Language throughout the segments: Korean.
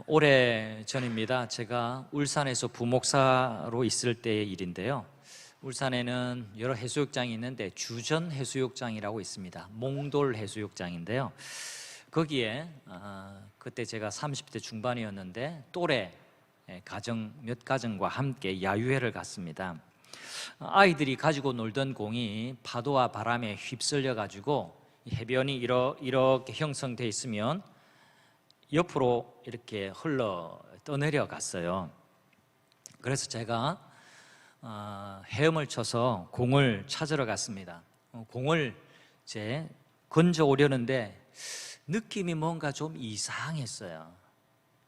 오래 전입니다. 제가 울산에서 부목사로 있을 때의 일인데요. 울산에는 여러 해수욕장이 있는데 주전 해수욕장이라고 있습니다. 몽돌 해수욕장인데요. 거기에 그때 제가 30대 중반이었는데 또래 가정 몇 가정과 함께 야유회를 갔습니다. 아이들이 가지고 놀던 공이 파도와 바람에 휩쓸려 가지고 해변이 이렇게 형성되어 있으면 옆으로 이렇게 흘러 떠내려 갔어요. 그래서 제가 헤엄을 쳐서 공을 찾으러 갔습니다. 공을 이제 건져 오려는데 느낌이 뭔가 좀 이상했어요.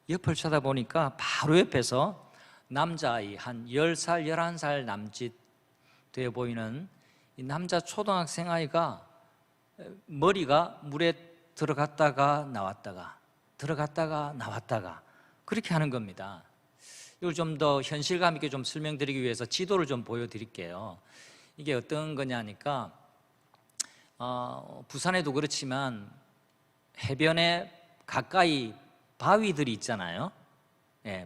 옆을 쳐다보니까 바로 옆에서 남자아이 한 10살, 11살 남짓 되어 보이는 이 남자 초등학생 아이가 머리가 물에 들어갔다가 나왔다가 그렇게 하는 겁니다. 이걸 좀 더 현실감 있게 좀 설명드리기 위해서 지도를 좀 보여드릴게요. 이게 어떤 거냐니까 부산에도 그렇지만 해변에 가까이 바위들이 있잖아요.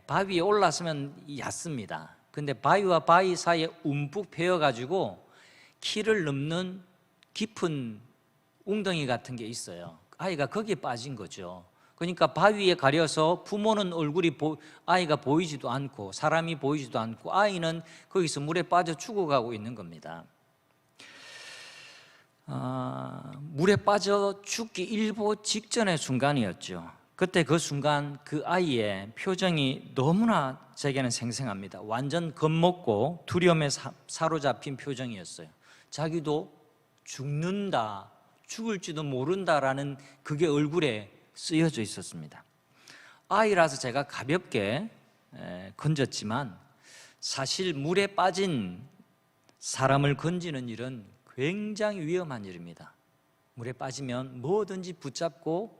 바위에 올라서면 얕습니다. 근데 바위와 바위 사이에 움푹 패여가지고 키를 넘는 깊은 웅덩이 같은 게 있어요. 아이가 거기에 빠진 거죠. 그러니까 바위에 가려서 부모는 얼굴이 아이가 보이지도 않고 사람이 보이지도 않고 아이는 거기서 물에 빠져 죽어가고 있는 겁니다. 물에 빠져 죽기 일보 직전의 순간이었죠. 그때 그 순간 그 아이의 표정이 너무나 제게는 생생합니다. 완전 겁먹고 두려움에 사로잡힌 표정이었어요. 자기도 죽는다, 죽을지도 모른다라는 그게 얼굴에 쓰여져 있었습니다. 아이라서 제가 가볍게 건졌지만 사실 물에 빠진 사람을 건지는 일은 굉장히 위험한 일입니다. 물에 빠지면 뭐든지 붙잡고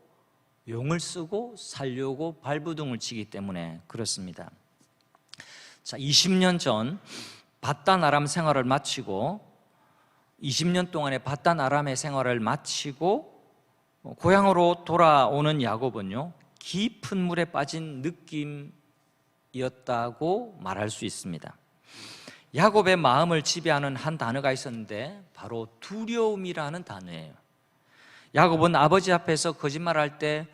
용을 쓰고 살려고 발부둥을 치기 때문에 그렇습니다. 자, 20년 전 바단 아람 생활을 마치고 20년 동안의 바단 아람의 생활을 마치고 고향으로 돌아오는 야곱은요, 깊은 물에 빠진 느낌이었다고 말할 수 있습니다. 야곱의 마음을 지배하는 한 단어가 있었는데 바로 두려움이라는 단어예요. 야곱은 아버지 앞에서 거짓말할 때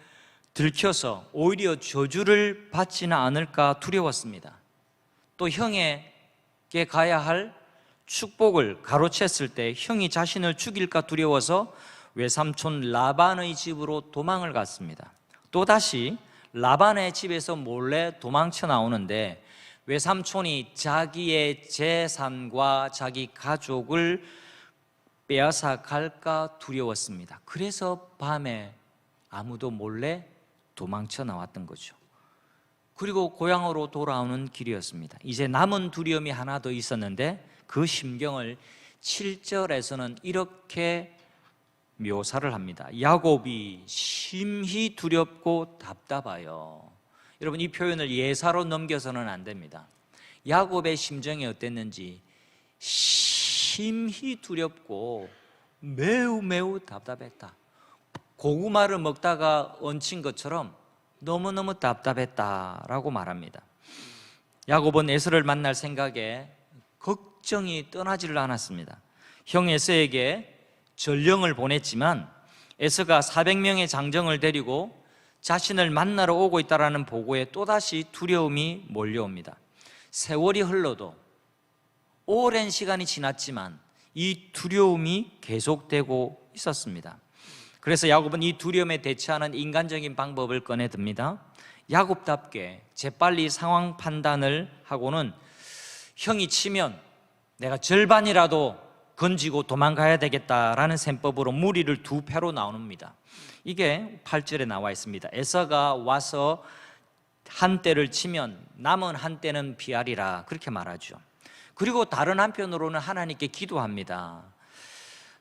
들켜서 오히려 저주를 받지는 않을까 두려웠습니다. 또 형에게 가야 할 축복을 가로챘을 때 형이 자신을 죽일까 두려워서 외삼촌 라반의 집으로 도망을 갔습니다. 또다시 라반의 집에서 몰래 도망쳐 나오는데 외삼촌이 자기의 재산과 자기 가족을 빼앗아 갈까 두려웠습니다. 그래서 밤에 아무도 몰래 도망쳐 나왔던 거죠. 그리고 고향으로 돌아오는 길이었습니다. 이제 남은 두려움이 하나 더 있었는데 그 심경을 7절에서는 이렇게 묘사를 합니다. 야곱이 심히 두렵고 답답하여. 여러분, 이 표현을 예사로 넘겨서는 안 됩니다. 야곱의 심정이 어땠는지 심히 두렵고 매우 답답했다. 고구마를 먹다가 얹힌 것처럼 너무너무 답답했다라고 말합니다. 야곱은 에서를 만날 생각에 걱정이 떠나지를 않았습니다. 형 에서에게 전령을 보냈지만 에서가 400명의 장정을 데리고 자신을 만나러 오고 있다는 보고에 또다시 두려움이 몰려옵니다. 세월이 흘러도 오랜 시간이 지났지만 이 두려움이 계속되고 있었습니다. 그래서 야곱은 이 두려움에 대처하는 인간적인 방법을 꺼내듭니다. 야곱답게 재빨리 상황 판단을 하고는 형이 치면 내가 절반이라도 건지고 도망가야 되겠다라는 셈법으로 무리를 2패로 나눕니다. 이게 8절에 나와 있습니다. 에서가 와서 한 떼를 치면 남은 한 떼는 피하리라, 그렇게 말하죠. 그리고 다른 한편으로는 하나님께 기도합니다.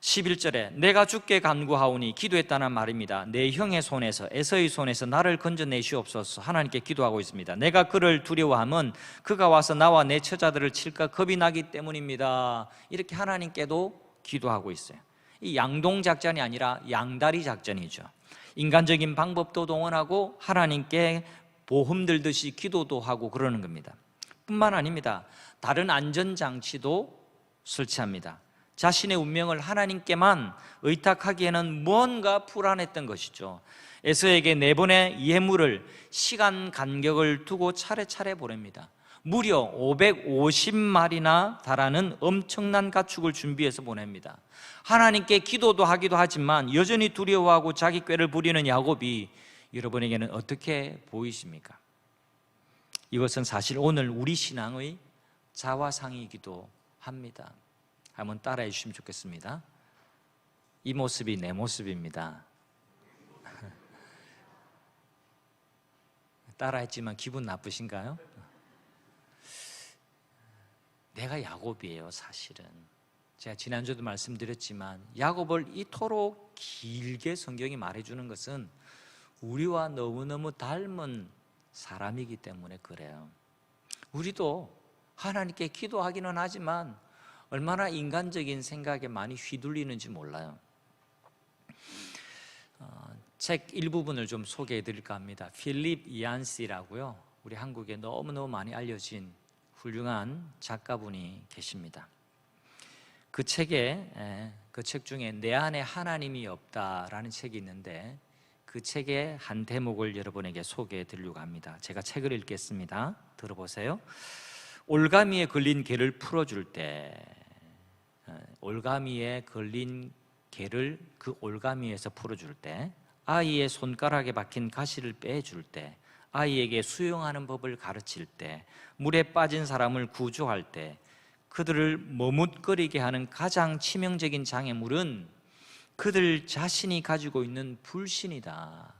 11절에 내가 주께 간구하오니, 기도했다는 말입니다. 내 형의 손에서, 에서의 손에서 나를 건져내시옵소서. 하나님께 기도하고 있습니다. 내가 그를 두려워함은 그가 와서 나와 내 처자들을 칠까 겁이 나기 때문입니다. 이렇게 하나님께도 기도하고 있어요. 이 양동 작전이 아니라 양다리 작전이죠. 인간적인 방법도 동원하고 하나님께 보험 들듯이 기도도 하고 그러는 겁니다. 뿐만 아닙니다. 다른 안전장치도 설치합니다. 자신의 운명을 하나님께만 의탁하기에는 뭔가 불안했던 것이죠. 에서에게 4번의 예물을 시간 간격을 두고 차례차례 보냅니다. 무려 550마리나 달하는 엄청난 가축을 준비해서 보냅니다. 하나님께 기도도 하기도 하지만 여전히 두려워하고 자기 꾀를 부리는 야곱이 여러분에게는 어떻게 보이십니까? 이것은 사실 오늘 우리 신앙의 자화상이기도 합니다. 한번 따라해 주시면 좋겠습니다. 이 모습이 내 모습입니다. 따라했지만 기분 나쁘신가요? 내가 야곱이에요. 사실은 제가 지난주에도 말씀드렸지만 야곱을 이토록 길게 성경이 말해주는 것은 우리와 너무너무 닮은 사람이기 때문에 그래요. 우리도 하나님께 기도하기는 하지만 얼마나 인간적인 생각에 많이 휘둘리는지 몰라요. 책 일부분을 좀 소개해 드릴까 합니다. 필립 이안시라고요, 우리 한국에 너무너무 많이 알려진 훌륭한 작가분이 계십니다. 그 책 중에 내 안에 하나님이 없다라는 책이 있는데 그 책의 한 대목을 여러분에게 소개해 드리려고 합니다. 제가 책을 읽겠습니다. 들어보세요. 올가미에 걸린 개를 풀어줄 때, 올가미에 걸린 개를 그 올가미에서 풀어줄 때, 아이의 손가락에 박힌 가시를 빼줄 때, 아이에게 수영하는 법을 가르칠 때, 물에 빠진 사람을 구조할 때, 그들을 머뭇거리게 하는 가장 치명적인 장애물은 그들 자신이 가지고 있는 불신이다.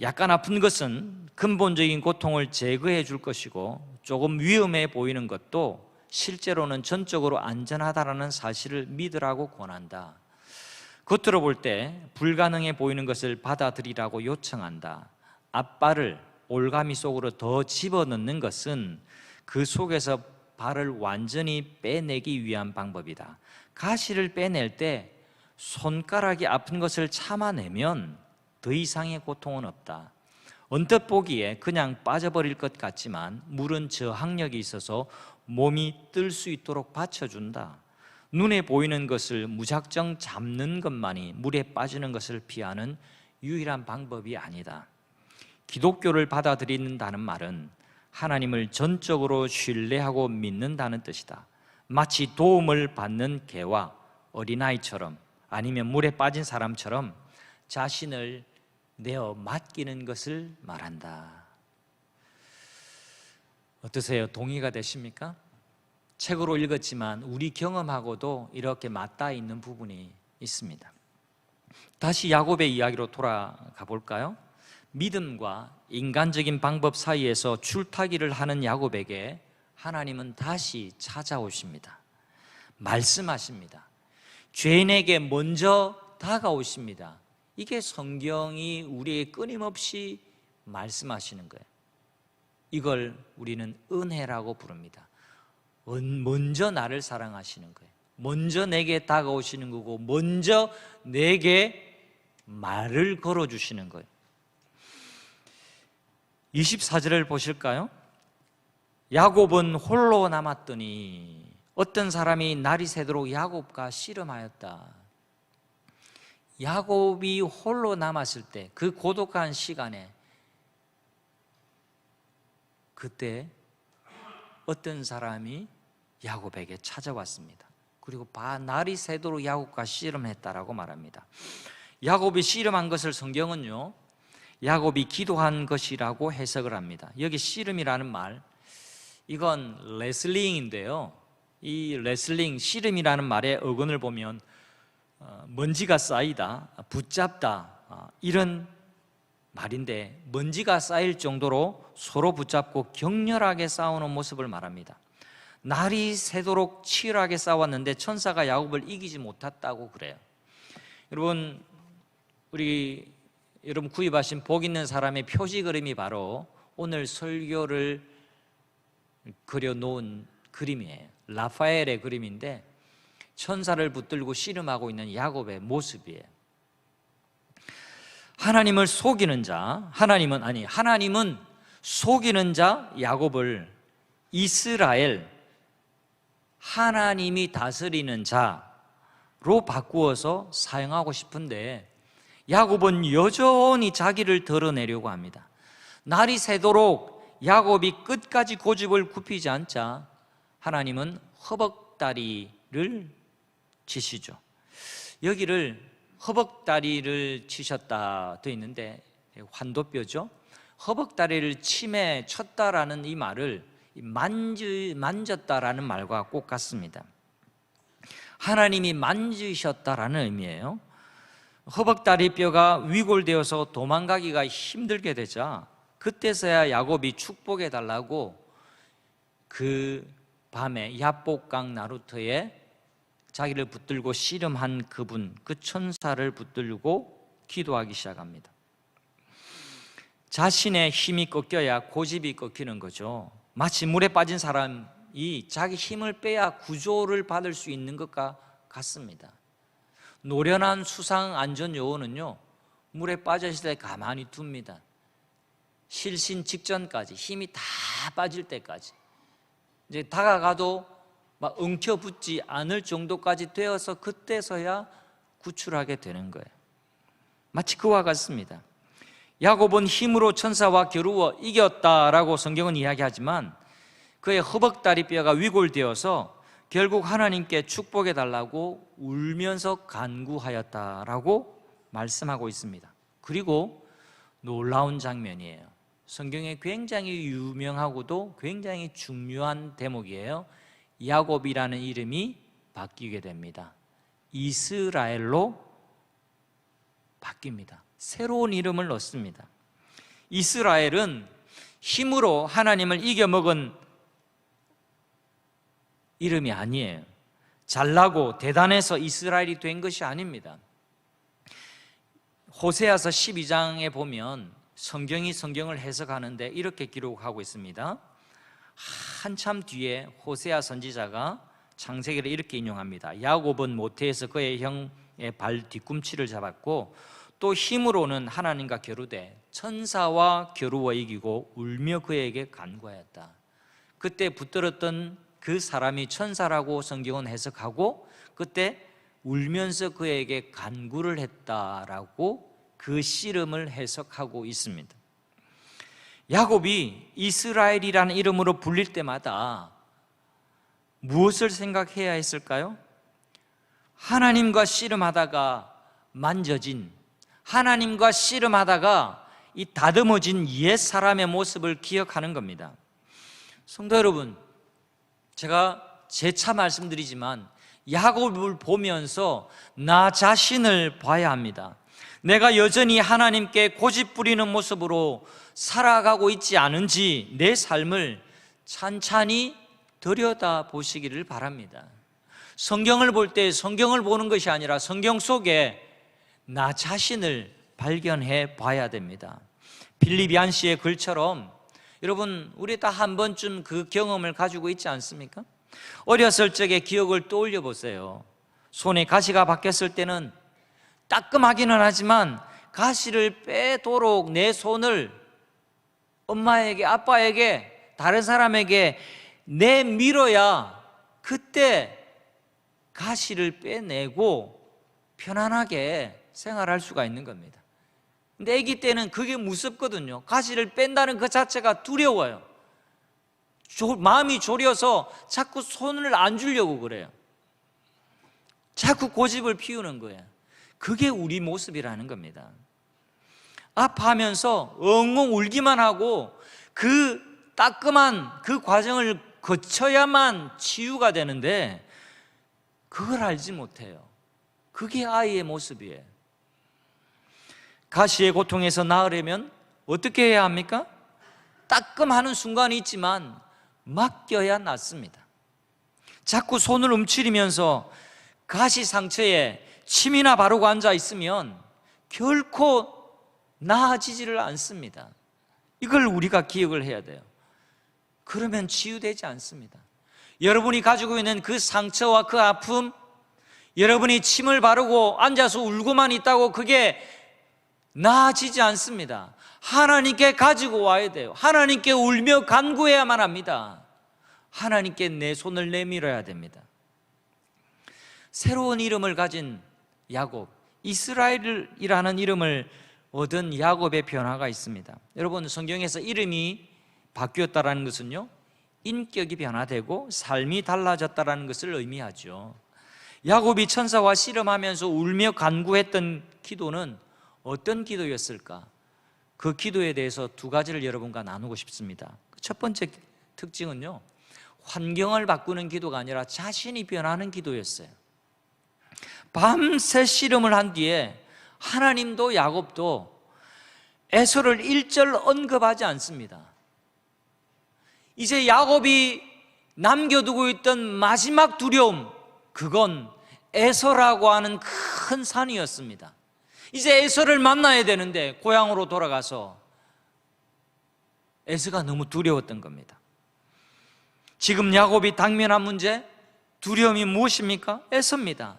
약간 아픈 것은 근본적인 고통을 제거해 줄 것이고 조금 위험해 보이는 것도 실제로는 전적으로 안전하다라는 사실을 믿으라고 권한다. 겉으로 볼 때 불가능해 보이는 것을 받아들이라고 요청한다. 앞발을 올가미 속으로 더 집어넣는 것은 그 속에서 발을 완전히 빼내기 위한 방법이다. 가시를 빼낼 때 손가락이 아픈 것을 참아내면 더 이상의 고통은 없다. 언뜻 보기에 그냥 빠져버릴 것 같지만 물은 저항력이 있어서 몸이 뜰 수 있도록 받쳐준다. 눈에 보이는 것을 무작정 잡는 것만이 물에 빠지는 것을 피하는 유일한 방법이 아니다. 기독교를 받아들인다는 말은 하나님을 전적으로 신뢰하고 믿는다는 뜻이다. 마치 도움을 받는 개와 어린아이처럼 아니면 물에 빠진 사람처럼 자신을 내어 맡기는 것을 말한다. 어떠세요? 동의가 되십니까? 책으로 읽었지만 우리 경험하고도 이렇게 맞닿아 있는 부분이 있습니다. 다시 야곱의 이야기로 돌아가 볼까요? 믿음과 인간적인 방법 사이에서 줄타기를 하는 야곱에게 하나님은 다시 찾아오십니다. 말씀하십니다. 죄인에게 먼저 다가오십니다. 이게 성경이 우리에게 끊임없이 말씀하시는 거예요. 이걸 우리는 은혜라고 부릅니다. 먼저 나를 사랑하시는 거예요. 먼저 내게 다가오시는 거고 먼저 내게 말을 걸어주시는 거예요. 24절을 보실까요? 야곱은 홀로 남았더니 어떤 사람이 날이 새도록 야곱과 씨름하였다. 야곱이 홀로 남았을 때 그 고독한 시간에 그때 어떤 사람이 야곱에게 찾아왔습니다. 그리고 날이 새도록 야곱과 씨름했다라고 말합니다. 야곱이 씨름한 것을 성경은요, 야곱이 기도한 것이라고 해석을 합니다. 여기 씨름이라는 말, 이건 레슬링인데요, 이 레슬링, 씨름이라는 말의 어근을 보면 먼지가 쌓이다, 붙잡다, 이런 말인데 먼지가 쌓일 정도로 서로 붙잡고 격렬하게 싸우는 모습을 말합니다. 날이 새도록 치열하게 싸웠는데 천사가 야곱을 이기지 못했다고 그래요. 여러분, 여러분 구입하신 복 있는 사람의 표지 그림이 바로 오늘 설교를 그려놓은 그림이에요. 라파엘의 그림인데 천사를 붙들고 씨름하고 있는 야곱의 모습이에요. 하나님을 속이는 자, 하나님은 속이는 자 야곱을 이스라엘, 하나님이 다스리는 자로 바꾸어서 사용하고 싶은데 야곱은 여전히 자기를 드러내려고 합니다. 날이 새도록 야곱이 끝까지 고집을 굽히지 않자 하나님은 허벅다리를 치시죠. 여기를 허벅다리를 치셨다 되어 있는데 환도뼈죠. 허벅다리를 침에 쳤다라는 이 말을 만졌다라는 말과 꼭 같습니다. 하나님이 만지셨다라는 의미예요. 허벅다리 뼈가 위골되어서 도망가기가 힘들게 되자 그때서야 야곱이 축복해 달라고 그 밤에 야복강 나루터에 자기를 붙들고 씨름한 그분, 그 천사를 붙들고 기도하기 시작합니다. 자신의 힘이 꺾여야 고집이 꺾이는 거죠. 마치 물에 빠진 사람이 자기 힘을 빼야 구조를 받을 수 있는 것과 같습니다. 노련한 수상 안전 요원은요, 물에 빠졌을 때 가만히 둡니다. 실신 직전까지, 힘이 다 빠질 때까지. 이제 다가가도 막 엉켜붙지 않을 정도까지 되어서 그때서야 구출하게 되는 거예요. 마치 그와 같습니다. 야곱은 힘으로 천사와 겨루어 이겼다라고 성경은 이야기하지만 그의 허벅다리 뼈가 위골되어서 결국 하나님께 축복해 달라고 울면서 간구하였다라고 말씀하고 있습니다. 그리고 놀라운 장면이에요. 성경에 굉장히 유명하고도 굉장히 중요한 대목이에요. 야곱이라는 이름이 바뀌게 됩니다. 이스라엘로 바뀝니다. 새로운 이름을 얻습니다. 이스라엘은 힘으로 하나님을 이겨먹은 이름이 아니에요. 잘나고 대단해서 이스라엘이 된 것이 아닙니다. 호세아서 12장에 보면 성경이 성경을 해석하는데 이렇게 기록하고 있습니다. 한참 뒤에 호세아 선지자가 창세기를 이렇게 인용합니다. 야곱은 모태에서 그의 형의 발 뒤꿈치를 잡았고 또 힘으로는 하나님과 겨루되 천사와 겨루어 이기고 울며 그에게 간구하였다. 그때 붙들었던 그 사람이 천사라고 성경은 해석하고 그때 울면서 그에게 간구를 했다라고 그 씨름을 해석하고 있습니다. 야곱이 이스라엘이라는 이름으로 불릴 때마다 무엇을 생각해야 했을까요? 하나님과 씨름하다가 만져진, 하나님과 씨름하다가 이 다듬어진 옛 사람의 모습을 기억하는 겁니다. 성도 여러분, 제가 재차 말씀드리지만 야곱을 보면서 나 자신을 봐야 합니다. 내가 여전히 하나님께 고집 부리는 모습으로 살아가고 있지 않은지 내 삶을 찬찬히 들여다보시기를 바랍니다. 성경을 볼 때 성경을 보는 것이 아니라 성경 속에 나 자신을 발견해 봐야 됩니다. 빌립 얀 씨의 글처럼 여러분, 우리 다 한 번쯤 그 경험을 가지고 있지 않습니까? 어렸을 적의 기억을 떠올려 보세요. 손에 가시가 박혔을 때는 따끔하기는 하지만 가시를 빼도록 내 손을 엄마에게, 아빠에게, 다른 사람에게 내밀어야 그때 가시를 빼내고 편안하게 생활할 수가 있는 겁니다. 근데 아기 때는 그게 무섭거든요. 가시를 뺀다는 그 자체가 두려워요. 마음이 졸여서 자꾸 손을 안 주려고 그래요. 자꾸 고집을 피우는 거예요. 그게 우리 모습이라는 겁니다. 아파하면서 엉엉 울기만 하고 그 따끔한 그 과정을 거쳐야만 치유가 되는데 그걸 알지 못해요. 그게 아이의 모습이에요. 가시의 고통에서 나으려면 어떻게 해야 합니까? 따끔하는 순간이 있지만 맡겨야 낫습니다. 자꾸 손을 움츠리면서 가시 상처에 침이나 바르고 앉아 있으면 결코 나아지지를 않습니다. 이걸 우리가 기억을 해야 돼요. 그러면 치유되지 않습니다. 여러분이 가지고 있는 그 상처와 그 아픔, 여러분이 침을 바르고 앉아서 울고만 있다고 그게 나아지지 않습니다. 하나님께 가지고 와야 돼요. 하나님께 울며 간구해야만 합니다. 하나님께 내 손을 내밀어야 됩니다. 새로운 이름을 가진 야곱, 이스라엘이라는 이름을 얻은 야곱의 변화가 있습니다. 여러분, 성경에서 이름이 바뀌었다는 것은요, 인격이 변화되고 삶이 달라졌다는 것을 의미하죠. 야곱이 천사와 씨름하면서 울며 간구했던 기도는 어떤 기도였을까? 그 기도에 대해서 두 가지를 여러분과 나누고 싶습니다. 첫 번째 특징은요, 환경을 바꾸는 기도가 아니라 자신이 변하는 기도였어요. 밤새 씨름을 한 뒤에 하나님도 야곱도 에서를 일절 언급하지 않습니다. 이제 야곱이 남겨두고 있던 마지막 두려움, 그건 에서라고 하는 큰 산이었습니다. 이제 에서를 만나야 되는데 고향으로 돌아가서 에서가 너무 두려웠던 겁니다. 지금 야곱이 당면한 문제, 두려움이 무엇입니까? 에서입니다.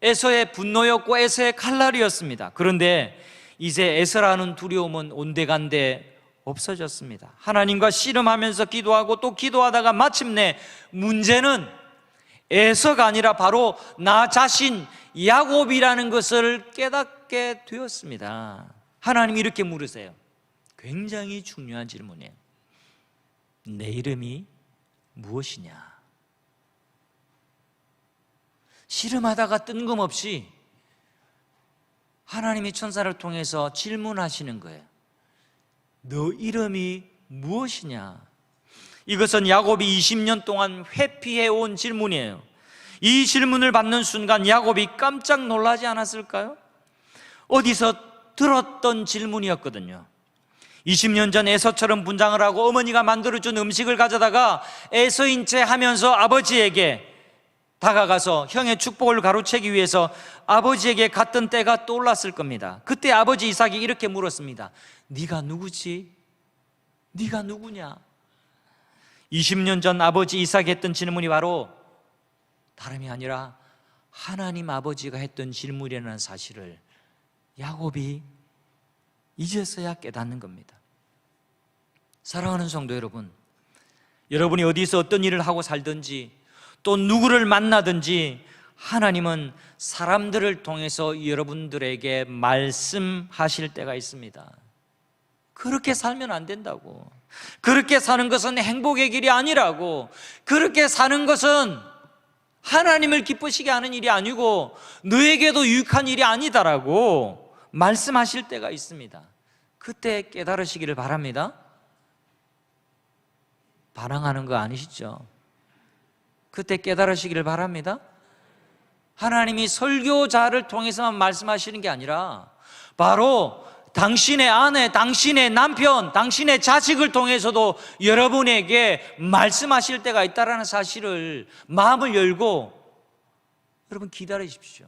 에서의 분노였고 에서의 칼날이었습니다. 그런데 이제 에서라는 두려움은 온데간데 없어졌습니다. 하나님과 씨름하면서 기도하고 또 기도하다가 마침내 문제는 에서가 아니라 바로 나 자신 야곱이라는 것을 깨닫게 되었습니다. 하나님이 이렇게 물으세요. 굉장히 중요한 질문이에요. 내 이름이 무엇이냐? 씨름하다가 뜬금없이 하나님이 천사를 통해서 질문하시는 거예요. 너 이름이 무엇이냐? 이것은 야곱이 20년 동안 회피해온 질문이에요. 이 질문을 받는 순간 야곱이 깜짝 놀라지 않았을까요? 어디서 들었던 질문이었거든요. 20년 전 에서처럼 분장을 하고 어머니가 만들어준 음식을 가져다가 에서인 채 하면서 아버지에게 다가가서 형의 축복을 가로채기 위해서 아버지에게 갔던 때가 떠올랐을 겁니다. 그때 아버지 이삭이 이렇게 물었습니다. 네가 누구지? 네가 누구냐? 20년 전 아버지 이삭이 했던 질문이 바로 다름이 아니라 하나님 아버지가 했던 질문이라는 사실을 야곱이 이제서야 깨닫는 겁니다. 사랑하는 성도 여러분, 여러분이 어디서 어떤 일을 하고 살든지 또 누구를 만나든지 하나님은 사람들을 통해서 여러분들에게 말씀하실 때가 있습니다. 그렇게 살면 안 된다고, 그렇게 사는 것은 행복의 길이 아니라고, 그렇게 사는 것은 하나님을 기쁘시게 하는 일이 아니고 너에게도 유익한 일이 아니다라고 말씀하실 때가 있습니다. 그때 깨달으시기를 바랍니다. 반항하는 거 아니시죠? 그때 깨달으시기를 바랍니다. 하나님이 설교자를 통해서만 말씀하시는 게 아니라 바로 당신의 아내, 당신의 남편, 당신의 자식을 통해서도 여러분에게 말씀하실 때가 있다는 사실을 마음을 열고 여러분 기다리십시오.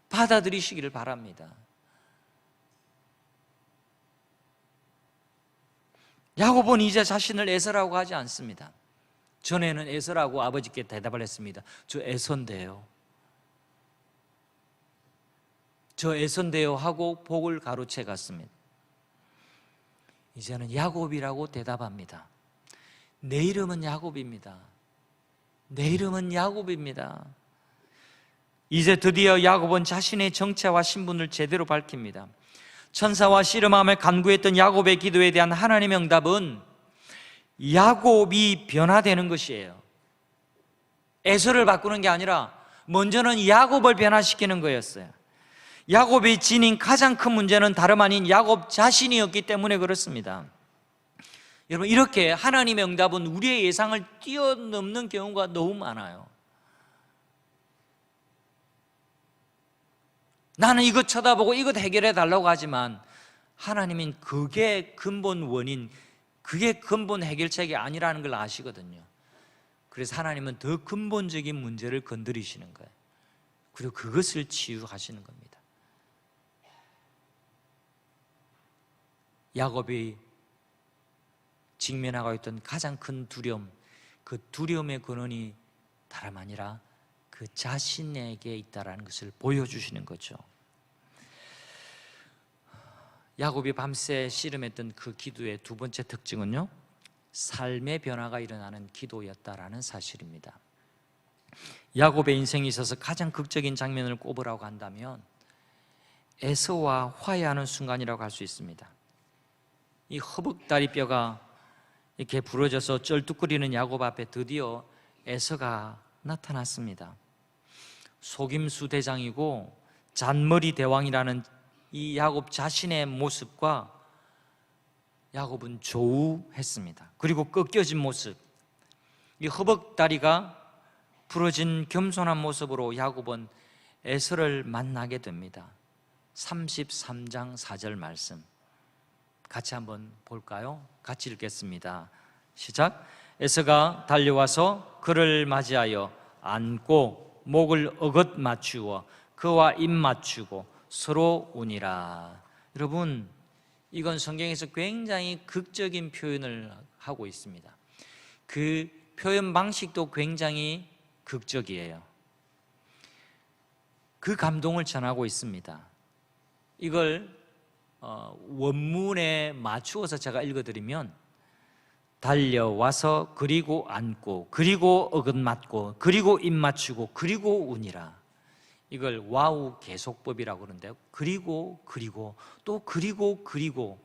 받아들이시기를 바랍니다. 야곱은 이제 자신을 에서라고 하지 않습니다. 전에는 에서라고 아버지께 대답을 했습니다. 저 에서인데요, 저 에서인데요 하고 복을 가로채 갔습니다. 이제는 야곱이라고 대답합니다. 내 이름은 야곱입니다. 내 이름은 야곱입니다. 이제 드디어 야곱은 자신의 정체와 신분을 제대로 밝힙니다. 천사와 씨름함에 간구했던 야곱의 기도에 대한 하나님의 응답은 야곱이 변화되는 것이에요. 에서를 바꾸는 게 아니라 먼저는 야곱을 변화시키는 거였어요. 야곱이 지닌 가장 큰 문제는 다름 아닌 야곱 자신이었기 때문에 그렇습니다. 여러분, 이렇게 하나님의 응답은 우리의 예상을 뛰어넘는 경우가 너무 많아요. 나는 이것 쳐다보고 이것 해결해 달라고 하지만 하나님은 그게 근본 원인, 그게 근본 해결책이 아니라는 걸 아시거든요. 그래서 하나님은 더 근본적인 문제를 건드리시는 거예요. 그리고 그것을 치유하시는 겁니다. 야곱이 직면하고 있던 가장 큰 두려움, 그 두려움의 근원이 다름 아니라 그 자신에게 있다라는 것을 보여주시는 거죠. 야곱이 밤새 씨름했던 그 기도의 두 번째 특징은요, 삶의 변화가 일어나는 기도였다라는 사실입니다. 야곱의 인생에 있어서 가장 극적인 장면을 꼽으라고 한다면 에서와 화해하는 순간이라고 할 수 있습니다. 이 허벅다리뼈가 이렇게 부러져서 쩔뚝거리는 야곱 앞에 드디어 에서가 나타났습니다. 속임수 대장이고 잔머리 대왕이라는 이 야곱 자신의 모습과 야곱은 조우했습니다. 그리고 꺾여진 모습, 이 허벅다리가 부러진 겸손한 모습으로 야곱은 에서를 만나게 됩니다. 33장 4절 말씀 같이 한번 볼까요? 같이 읽겠습니다. 시작. 에서가 달려와서 그를 맞이하여 안고 목을 어긋 맞추어 그와 입 맞추고 서로 우니라. 여러분, 이건 성경에서 굉장히 극적인 표현을 하고 있습니다. 그 표현 방식도 굉장히 극적이에요. 그 감동을 전하고 있습니다. 이걸 원문에 맞추어서 제가 읽어드리면 달려와서 그리고 안고 그리고 어긋 맞고 그리고 입 맞추고 그리고 우니라. 이걸 와우 계속법이라고 그러는데요. 그리고 또 그리고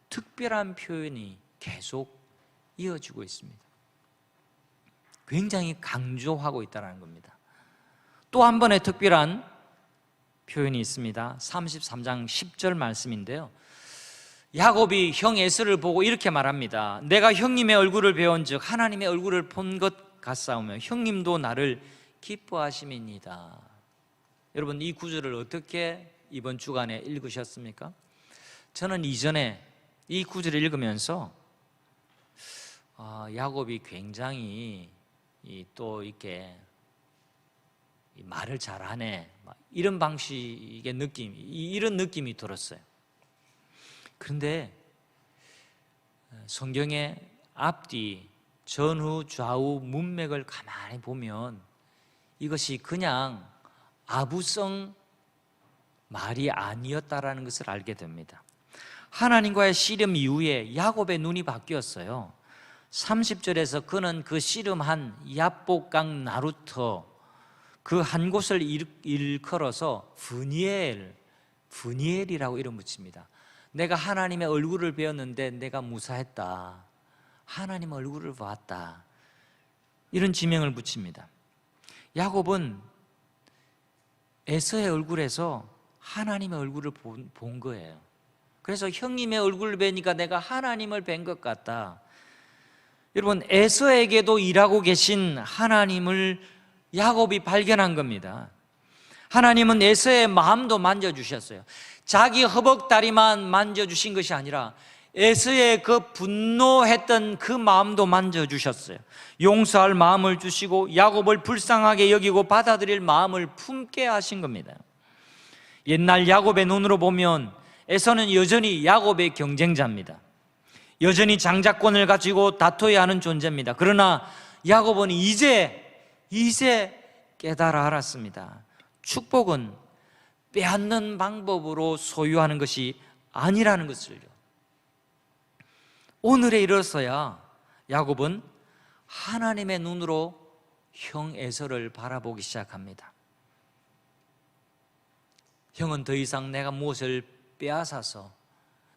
특별한 표현이 계속 이어지고 있습니다. 굉장히 강조하고 있다는 겁니다. 또 한 번의 특별한 표현이 있습니다. 33장 10절 말씀인데요, 야곱이 형 에서를 보고 이렇게 말합니다. 내가 형님의 얼굴을 배운즉 하나님의 얼굴을 본 것 같사오며 형님도 나를 기뻐하심이니이다. 여러분, 이 구절을 어떻게 이번 주간에 읽으셨습니까? 저는 이전에 이 구절을 읽으면서 야곱이 굉장히 또 이렇게 말을 잘하네, 이런 방식의 느낌, 이런 느낌이 들었어요. 그런데 성경의 앞뒤, 전후, 좌우 문맥을 가만히 보면 이것이 그냥 아부성 말이 아니었다라는 것을 알게 됩니다. 하나님과의 씨름 이후에 야곱의 눈이 바뀌었어요. 30절에서 그는 그 씨름한 야복강 나루터 그 한 곳을 일컬어서 브니엘이라고 이름 붙입니다. 내가 하나님의 얼굴을 배웠는데 내가 무사했다, 하나님 얼굴을 보았다, 이런 지명을 붙입니다. 야곱은 에서의 얼굴에서 하나님의 얼굴을 본 거예요. 그래서 형님의 얼굴을 뵈니까 내가 하나님을 뵌 것 같다. 여러분, 에서에게도 일하고 계신 하나님을 야곱이 발견한 겁니다. 하나님은 에서의 마음도 만져주셨어요. 자기 허벅다리만 만져주신 것이 아니라 에서의 그 분노했던 그 마음도 만져주셨어요. 용서할 마음을 주시고 야곱을 불쌍하게 여기고 받아들일 마음을 품게 하신 겁니다. 옛날 야곱의 눈으로 보면 에서는 여전히 야곱의 경쟁자입니다. 여전히 장자권을 가지고 다퉈야 하는 존재입니다. 그러나 야곱은 이제 깨달아 알았습니다. 축복은 빼앗는 방법으로 소유하는 것이 아니라는 것을요. 오늘에 이르러서야 야곱은 하나님의 눈으로 형 에서를 바라보기 시작합니다. 형은 더 이상 내가 무엇을 빼앗아서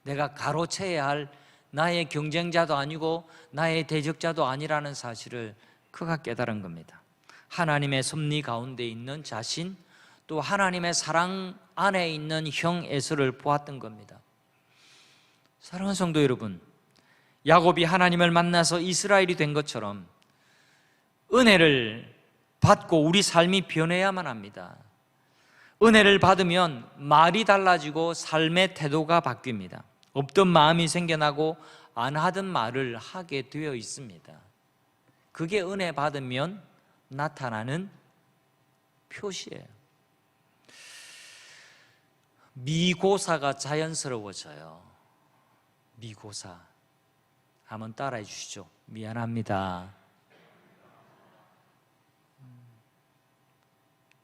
내가 가로채야 할 나의 경쟁자도 아니고 나의 대적자도 아니라는 사실을 그가 깨달은 겁니다. 하나님의 섭리 가운데 있는 자신, 또 하나님의 사랑 안에 있는 형 에서를 보았던 겁니다. 사랑하는 성도 여러분, 야곱이 하나님을 만나서 이스라엘이 된 것처럼 은혜를 받고 우리 삶이 변해야만 합니다. 은혜를 받으면 말이 달라지고 삶의 태도가 바뀝니다. 없던 마음이 생겨나고 안 하던 말을 하게 되어 있습니다. 그게 은혜 받으면 나타나는 표시예요. 미고사가 자연스러워져요. 미고사 한번 따라해 주시죠. 미안합니다.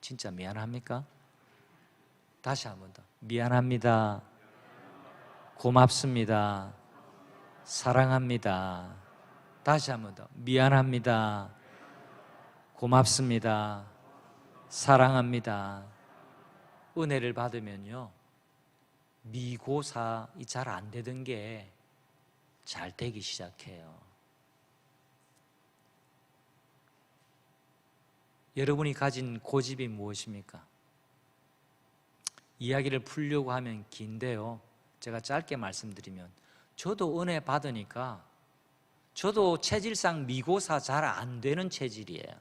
진짜 미안합니까? 다시 한번 더. 미안합니다. 고맙습니다. 사랑합니다. 다시 한 번 더. 미안합니다. 고맙습니다. 사랑합니다. 은혜를 받으면요, 미고사이 잘 안 되던 게 잘 되기 시작해요. 여러분이 가진 고집이 무엇입니까? 이야기를 풀려고 하면 긴데요, 제가 짧게 말씀드리면, 저도 은혜 받으니까 저도 체질상 미고사 잘 안 되는 체질이에요.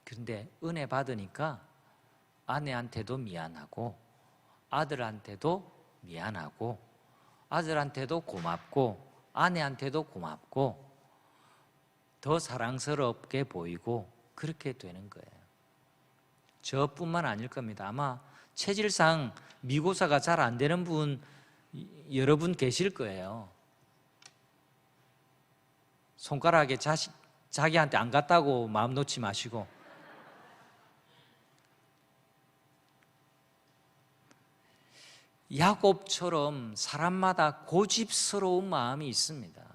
그런데 은혜 받으니까 아내한테도 미안하고, 아들한테도 미안하고, 아들한테도 고맙고, 아내한테도 고맙고, 더 사랑스럽게 보이고, 그렇게 되는 거예요. 저뿐만 아닐 겁니다. 아마 체질상 미고사가 잘 안 되는 분 여러분 계실 거예요. 손가락에 자기한테 안 갔다고 마음 놓지 마시고. 야곱처럼 사람마다 고집스러운 마음이 있습니다.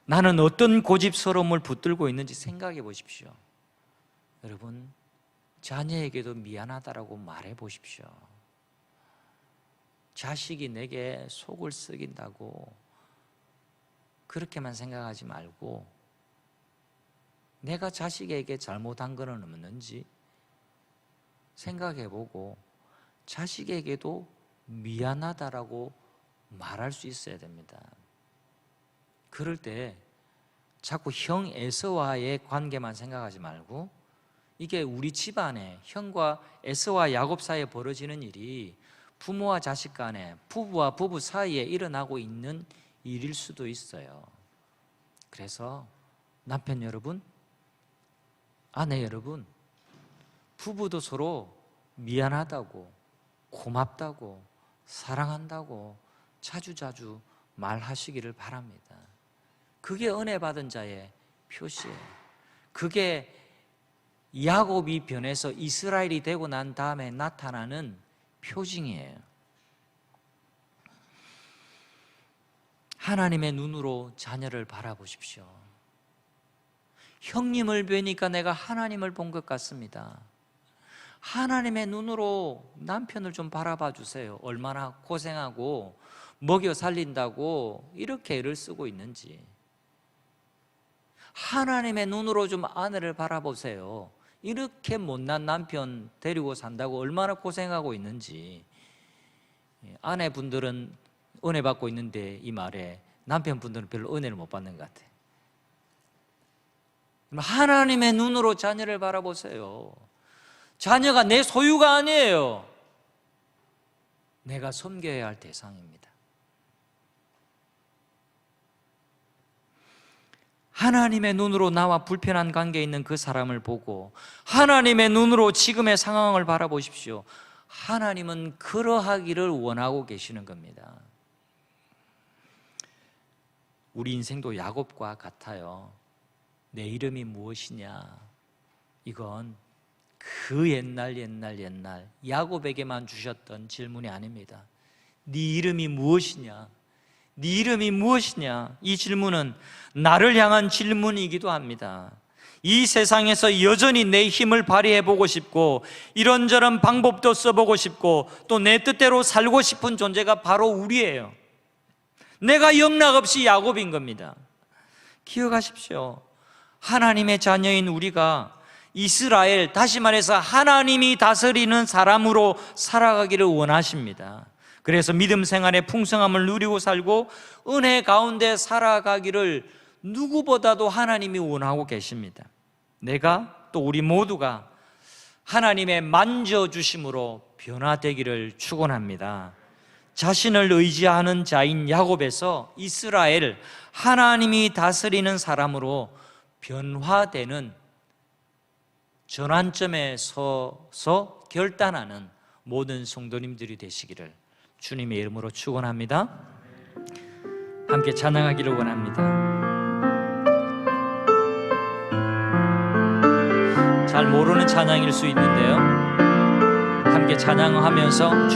나는 어떤 고집스러움을 붙들고 있는지 생각해 보십시오. 여러분, 자녀에게도 미안하다라고 말해 보십시오. 자식이 내게 속을 썩인다고 그렇게만 생각하지 말고, 내가 자식에게 잘못한 것은 없는지 생각해 보고 자식에게도 미안하다라고 말할 수 있어야 됩니다. 그럴 때 자꾸 형 에서와의 관계만 생각하지 말고, 이게 우리 집안에 형과 에서와 야곱 사이에 벌어지는 일이 부모와 자식 간에, 부부와 부부 사이에 일어나고 있는 일일 수도 있어요. 그래서 남편 여러분, 아내 여러분, 부부도 서로 미안하다고, 고맙다고, 사랑한다고 자주자주 말하시기를 바랍니다. 그게 은혜 받은 자의 표시예요. 그게 야곱이 변해서 이스라엘이 되고 난 다음에 나타나는 표징이에요. 하나님의 눈으로 자녀를 바라보십시오. 형님을 뵈니까 내가 하나님을 본 것 같습니다. 하나님의 눈으로 남편을 좀 바라봐 주세요. 얼마나 고생하고 먹여 살린다고 이렇게 애를 쓰고 있는지. 하나님의 눈으로 좀 아내를 바라보세요. 이렇게 못난 남편 데리고 산다고 얼마나 고생하고 있는지. 아내분들은 은혜 받고 있는데 이 말에 남편분들은 별로 은혜를 못 받는 것 같아요. 하나님의 눈으로 자녀를 바라보세요. 자녀가 내 소유가 아니에요. 내가 섬겨야 할 대상입니다. 하나님의 눈으로 나와 불편한 관계에 있는 그 사람을 보고 하나님의 눈으로 지금의 상황을 바라보십시오. 하나님은 그러하기를 원하고 계시는 겁니다. 우리 인생도 야곱과 같아요. 내 이름이 무엇이냐? 이건 그 옛날 야곱에게만 주셨던 질문이 아닙니다. 네 이름이 무엇이냐? 네 이름이 무엇이냐? 이 질문은 나를 향한 질문이기도 합니다. 이 세상에서 여전히 내 힘을 발휘해 보고 싶고 이런저런 방법도 써보고 싶고 또 내 뜻대로 살고 싶은 존재가 바로 우리예요. 내가 영락없이 야곱인 겁니다. 기억하십시오. 하나님의 자녀인 우리가 이스라엘, 다시 말해서 하나님이 다스리는 사람으로 살아가기를 원하십니다. 그래서 믿음 생활의 풍성함을 누리고 살고 은혜 가운데 살아가기를 누구보다도 하나님이 원하고 계십니다. 내가 또 우리 모두가 하나님의 만져주심으로 변화되기를 축원합니다. 자신을 의지하는 자인 야곱에서 이스라엘, 하나님이 다스리는 사람으로 변화되는 전환점에 서서 결단하는 모든 성도님들이 되시기를 주님의 이름으로 축원합니다. 함께 찬양하기를 원합니다. 잘 모르는 찬양일 수 있는데요, 함께 찬양하면서